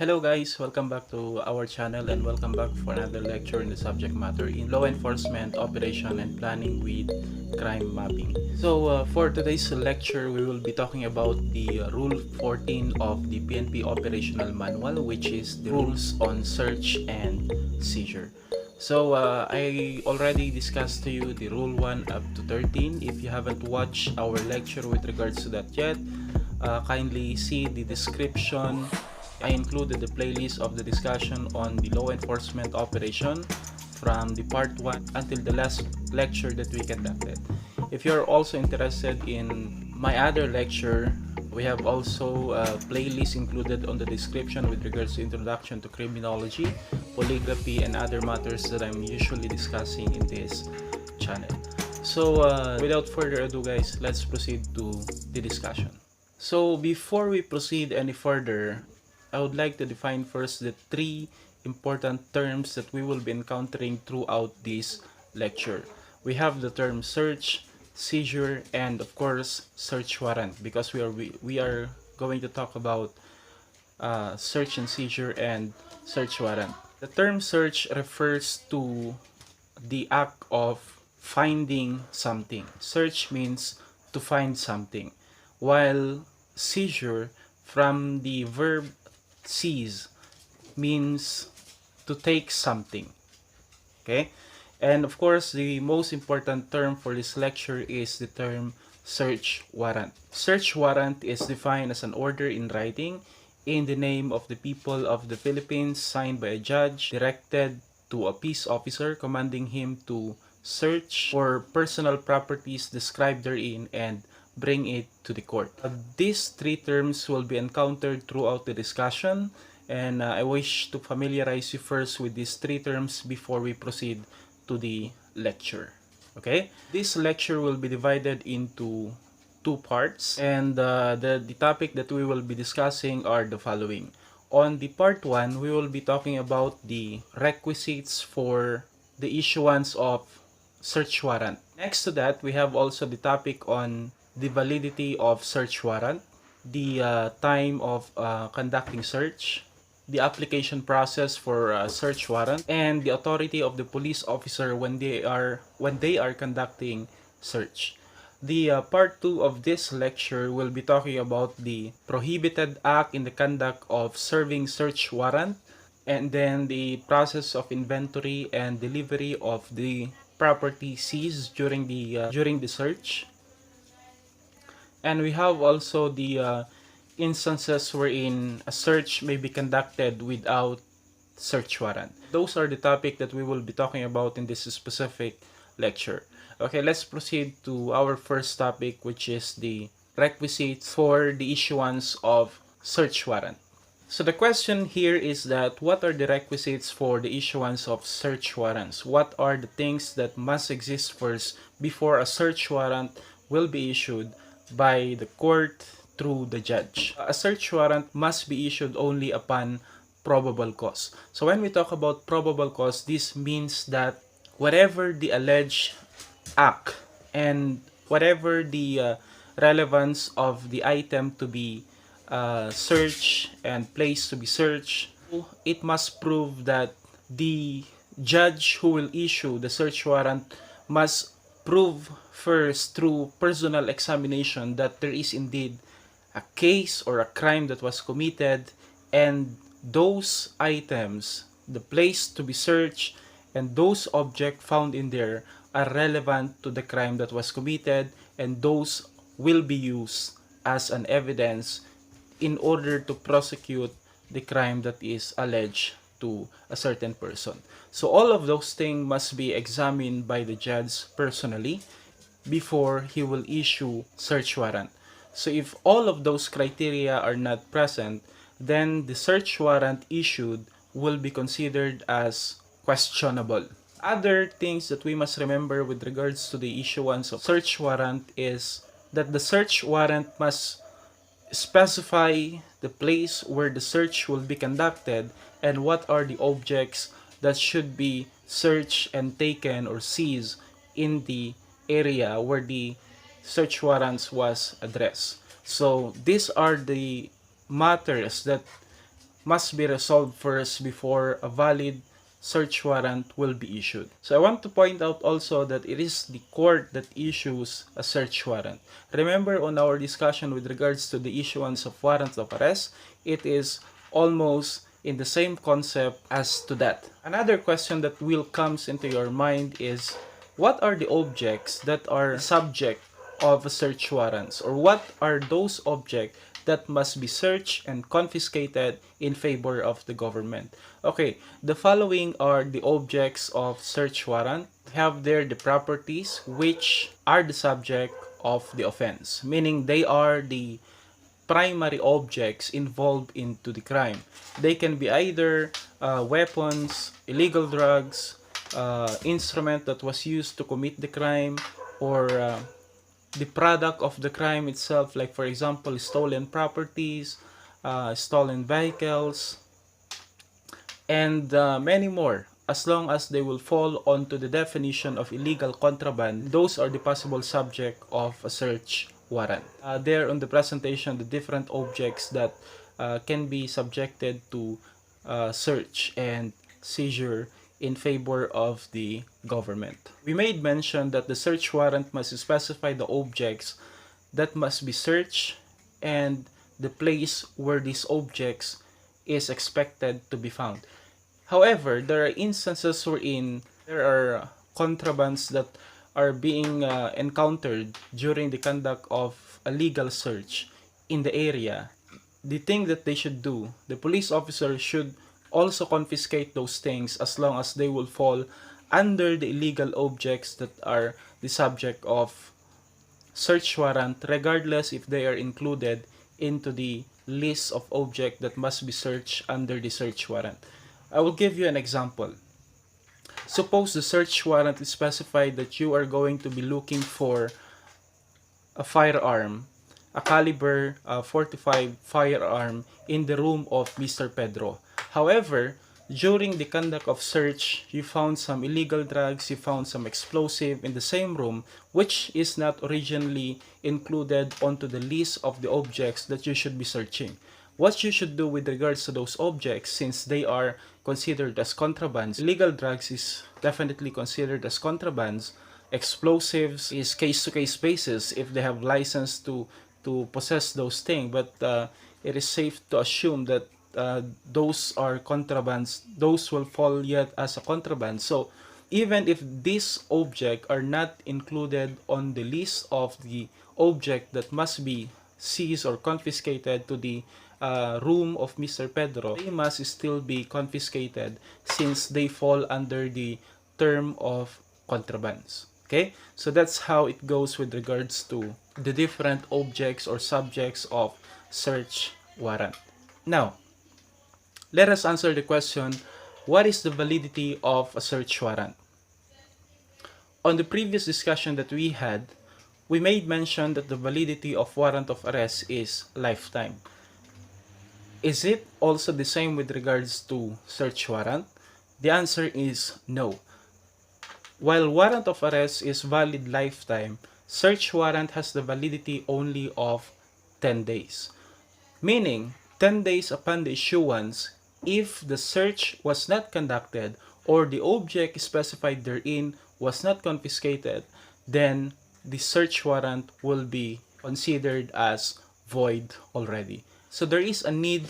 Hello guys, welcome back to our channel and welcome back for another lecture in the subject matter in law enforcement, operation and planning with crime mapping. So for today's lecture, we will be talking about the Rule 14 of the PNP Operational Manual, which is the rules on search and seizure. So I already discussed to you the Rule 1 up to 13. If you haven't watched our lecture with regards to that yet, kindly see the description. I included the playlist of the discussion on the law enforcement operation from the part 1 until the last lecture that we conducted. If you're also interested in my other lecture, we have also a playlist included on the description with regards to introduction to criminology, polygraphy, and other matters that I'm usually discussing in this channel. So without further ado guys, let's proceed to the discussion. So before we proceed any further, I would like to define first the three important terms that we will be encountering throughout this lecture. We have the term search, seizure, and of course search warrant, because we are going to talk about search and seizure and search warrant. The term search refers to the act of finding something. Search means to find something, while seizure, from the verb seize, means to take something. Okay, and of course the most important term for this lecture is the term search warrant. Search warrant is defined as an order in writing in the name of the people of the Philippines, signed by a judge, directed to a peace officer, commanding him to search for personal properties described therein and bring it to the court. These three terms will be encountered throughout the discussion, and I wish to familiarize you first with these three terms before we proceed to the lecture. Okay, this lecture will be divided into two parts, and the topic that we will be discussing are the following. On the part 1, we will be talking about the requisites for the issuance of search warrant. Next to that, we have also the topic on the validity of search warrant, the time of conducting search, the application process for search warrant, and the authority of the police officer when they are conducting search. The part 2 of this lecture will be talking about the prohibited act in the conduct of serving search warrant, and then the process of inventory and delivery of the property seized during the search. And we have also the instances wherein a search may be conducted without search warrant. Those are the topic that we will be talking about in this specific lecture. Okay, let's proceed to our first topic, which is the requisites for the issuance of search warrant. So the question here is that what are the requisites for the issuance of search warrants? What are the things that must exist first before a search warrant will be issued by the court through the judge? A search warrant must be issued only upon probable cause. So when we talk about probable cause, this means that whatever the alleged act and whatever the relevance of the item to be searched and place to be searched, it must prove that the judge who will issue the search warrant must prove first through personal examination that there is indeed a case or a crime that was committed, and those items, the place to be searched, and those objects found in there are relevant to the crime that was committed, and those will be used as an evidence in order to prosecute the crime that is alleged to a certain person. So all of those things must be examined by the judge personally before he will issue search warrant. So if all of those criteria are not present, then the search warrant issued will be considered as questionable. Other things that we must remember with regards to the issuance of search warrant is that the search warrant must specify the place where the search will be conducted and what are the objects that should be searched and taken or seized in the area where the search warrants was addressed. So these are the matters that must be resolved first before a valid search warrant will be issued. So I want to point out also that it is the court that issues a search warrant. Remember on our discussion with regards to the issuance of warrants of arrest, it is almost in the same concept as to that. Another question that will comes into your mind is, what are the objects that are subject of a search warrants, or what are those objects that must be searched and confiscated in favor of the government? Okay, the following are the objects of search warrant. Have there the properties which are the subject of the offense, meaning they are the primary objects involved into the crime. They can be either weapons, illegal drugs, instrument that was used to commit the crime, or the product of the crime itself, like for example stolen properties, stolen vehicles, and many more. As long as they will fall onto the definition of illegal contraband, those are the possible subject of a search warrant. There on the presentation, the different objects that can be subjected to search and seizure in favor of the government. We made mention that the search warrant must specify the objects that must be searched and the place where these objects is expected to be found. However, there are instances wherein there are contrabands that are being encountered during the conduct of a legal search in the area. The thing that they should do, the police officer should also confiscate those things as long as they will fall under the illegal objects that are the subject of search warrant, regardless if they are included into the list of objects that must be searched under the search warrant. I will give you an example. Suppose the search warrant is specified that you are going to be looking for a firearm, a caliber 45 firearm in the room of Mr. Pedro. However, during the conduct of search, you found some illegal drugs, you found some explosive in the same room, which is not originally included onto the list of the objects that you should be searching. What you should do with regards to those objects, since they are considered as contrabands, illegal drugs is definitely considered as contrabands, explosives is case-to-case basis if they have license to possess those things, but it is safe to assume that those are contrabands, those will fall yet as a contraband. So even if these objects are not included on the list of the object that must be seized or confiscated to the room of Mr. Pedro, they must still be confiscated since they fall under the term of contrabands. Okay, so that's how it goes with regards to the different objects or subjects of search warrant. Now, let us answer the question, what is the validity of a search warrant? On the previous discussion that we had, we made mention that the validity of warrant of arrest is lifetime. Is it also the same with regards to search warrant? The answer is no. While warrant of arrest is valid lifetime, search warrant has the validity only of 10 days. Meaning, 10 days upon the issuance, if the search was not conducted or the object specified therein was not confiscated, then the search warrant will be considered as void already. So there is a need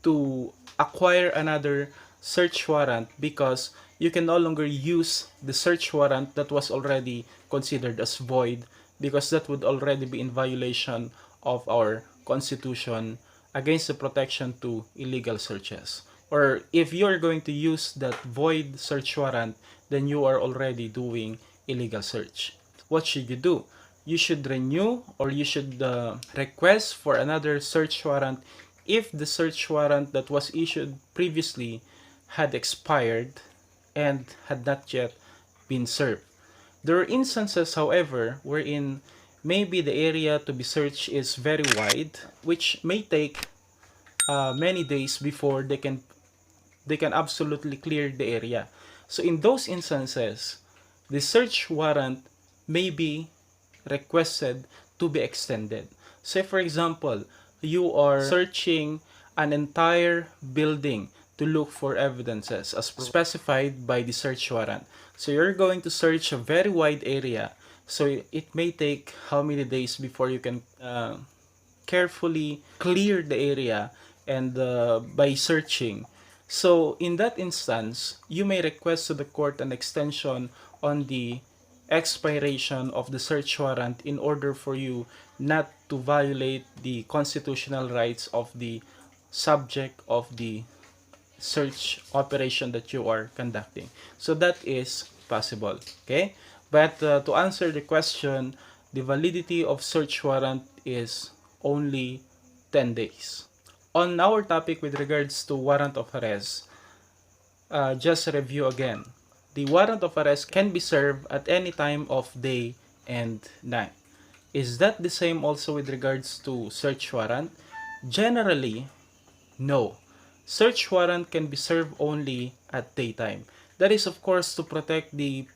to acquire another search warrant because you can no longer use the search warrant that was already considered as void, because that would already be in violation of our constitution against the protection to illegal searches. Or if you are going to use that void search warrant, then you are already doing illegal search. What should you do? You should renew or you should request for another search warrant if the search warrant that was issued previously had expired and had not yet been served. There are instances, however, wherein maybe the area to be searched is very wide, which may take many days before they can absolutely clear the area. So in those instances, the search warrant may be requested to be extended. Say for example, you are searching an entire building to look for evidences as specified by the search warrant. So you're going to search a very wide area. So it may take how many days before you can carefully clear the area and by searching. So in that instance, you may request to the court an extension on the expiration of the search warrant in order for you not to violate the constitutional rights of the subject of the search operation that you are conducting. So that is possible. Okay? But to answer the question, the validity of search warrant is only 10 days. On our topic with regards to warrant of arrest, just review again. The warrant of arrest can be served at any time of day and night. Is that the same also with regards to search warrant? Generally, no. Search warrant can be served only at daytime. That is, of course, to protect the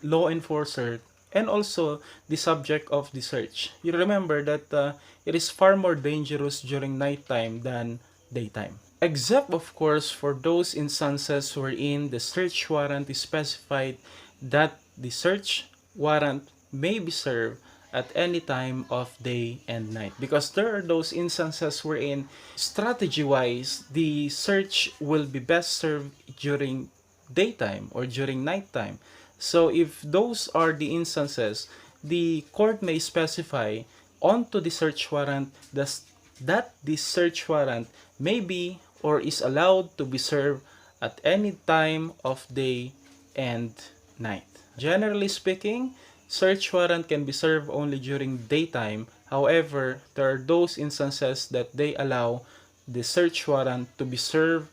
law enforcer and also the subject of the search. You remember that it is far more dangerous during nighttime than daytime. Except, of course, for those instances wherein the search warrant is specified that the search warrant may be served at any time of day and night, because there are those instances wherein strategy-wise the search will be best served during daytime or during nighttime. So if those are the instances, the court may specify onto the search warrant that the search warrant may be or is allowed to be served at any time of day and night. Generally speaking, search warrant can be served only during daytime. However, there are those instances that they allow the search warrant to be served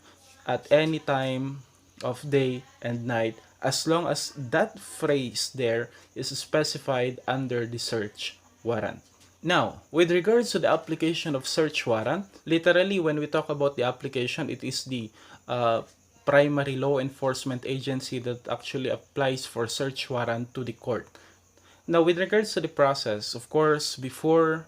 at any time of day and night, as long as that phrase there is specified under the search warrant. Now, with regards to the application of search warrant, literally when we talk about the application, it is the primary law enforcement agency that actually applies for search warrant to the court. Now, with regards to the process, of course, before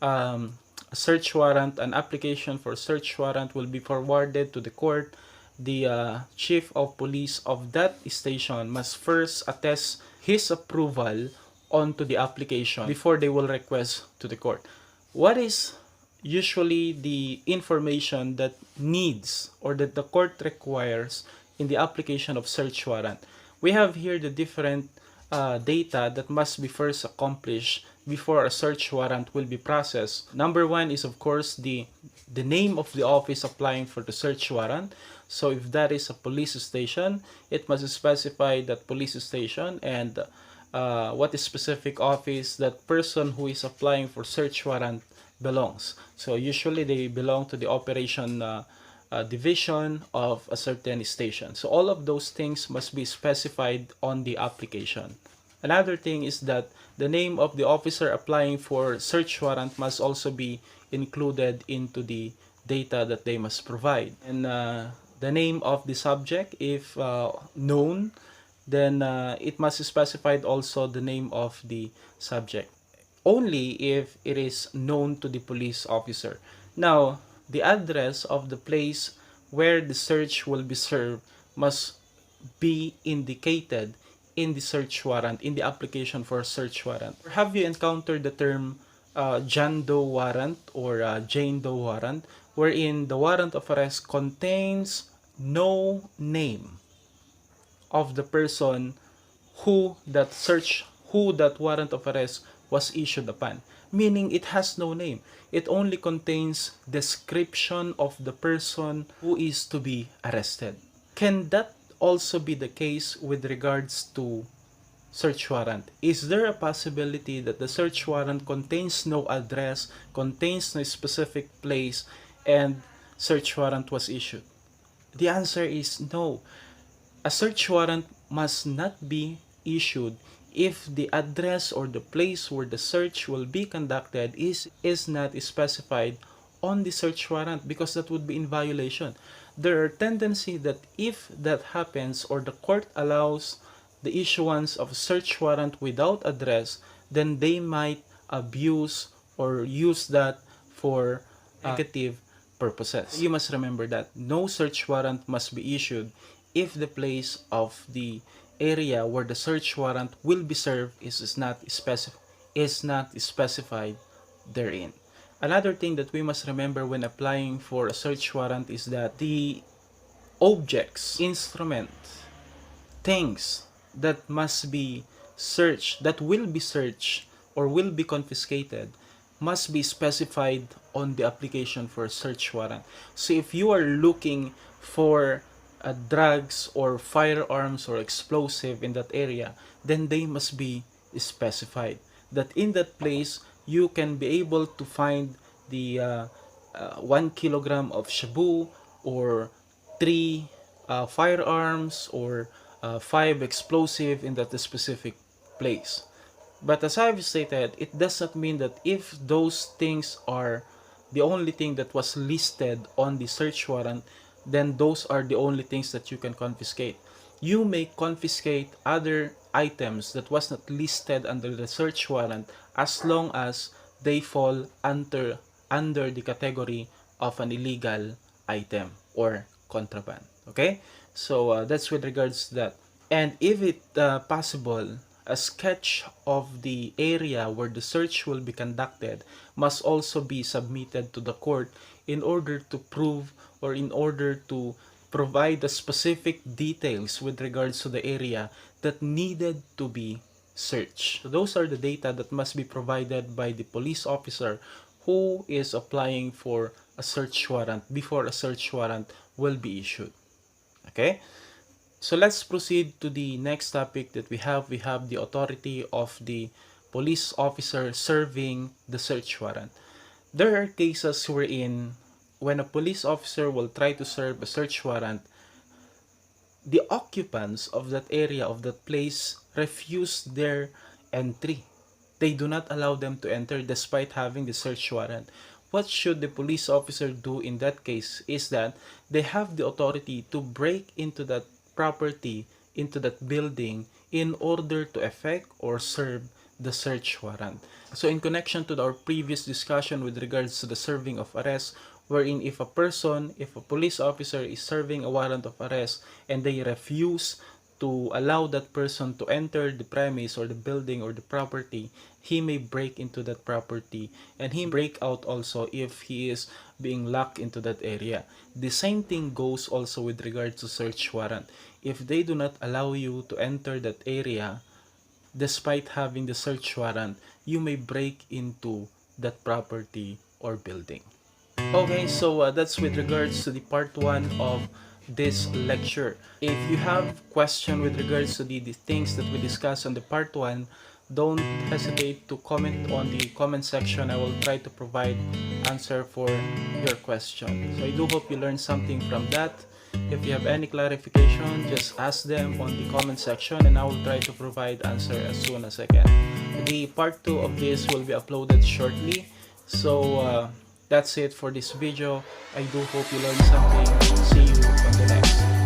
a search warrant, an application for search warrant will be forwarded to the court. The chief of police of that station must first attest his approval onto the application before they will request to the court. What is usually the information that needs or that the court requires in the application of search warrant? We have here the different data that must be first accomplished before a search warrant will be processed. Number one is, of course, the name of the office applying for the search warrant. So if that is a police station, it must specify that police station and what is specific office that person who is applying for search warrant belongs. So usually they belong to the operation division of a certain station. So all of those things must be specified on the application. Another thing is that the name of the officer applying for search warrant must also be included into the data that they must provide. And the name of the subject, if known, then it must specify also the name of the subject, only if it is known to the police officer. Now, the address of the place where the search will be served must be indicated in the search warrant, in the application for search warrant. Have you encountered the term John Doe warrant or Jane Doe warrant, wherein the warrant of arrest contains no name of the person who that warrant of arrest was issued upon? Meaning it has no name. It only contains description of the person who is to be arrested. Can that also be the case with regards to search warrant? Is there a possibility that the search warrant contains no address, contains no specific place, and search warrant was issued? The answer is no. A search warrant must not be issued if the address or the place where the search will be conducted is not specified on the search warrant, because that would be in violation. There are tendency that if that happens or the court allows the issuance of a search warrant without address, then they might abuse or use that for negative purposes. You must remember that no search warrant must be issued if the place of the area where the search warrant will be served is not specified therein. Another thing that we must remember when applying for a search warrant is that the objects, instruments, things that must be searched, that will be searched or will be confiscated, must be specified on the application for a search warrant. So if you are looking for drugs or firearms or explosive in that area, then they must be specified. That in that place, you can be able to find the 1 kilogram of shabu or 3 firearms or 5 explosive in that specific place. But as I've stated, it does not mean that if those things are the only thing that was listed on the search warrant, then those are the only things that you can confiscate. You may confiscate other items that was not listed under the search warrant as long as they fall under the category of an illegal item or contraband. Okay, so that's with regards to that. And if it possible, a sketch of the area where the search will be conducted must also be submitted to the court in order to prove or in order to provide the specific details with regards to the area that needed to be searched. So those are the data that must be provided by the police officer who is applying for a search warrant before a search warrant will be issued. Okay? So let's proceed to the next topic that we have. We have the authority of the police officer serving the search warrant. There are cases wherein when a police officer will try to serve a search warrant, the occupants of that area, of that place, refuse their entry. They do not allow them to enter despite having the search warrant. What should the police officer do in that case is that they have the authority to break into that property, into that building, in order to effect or serve the search warrant. So in connection to our previous discussion with regards to the serving of arrest, wherein if a police officer is serving a warrant of arrest and they refuse to allow that person to enter the premise or the building or the property, he may break into that property and he break out also if he is being locked into that area. The same thing goes also with regard to search warrant. If they do not allow you to enter that area despite having the search warrant, you may break into that property or building. Okay, so that's with regards to the part 1 of this lecture. If you have question with regards to the things that we discussed on the part 1, don't hesitate to comment on the comment section. I will try to provide answer for your question. So I do hope you learned something from that. If you have any clarification, just ask them on the comment section and I will try to provide answer as soon as I can. The part 2 of this will be uploaded shortly. So that's it for this video. I do hope you learned something. See you on the next.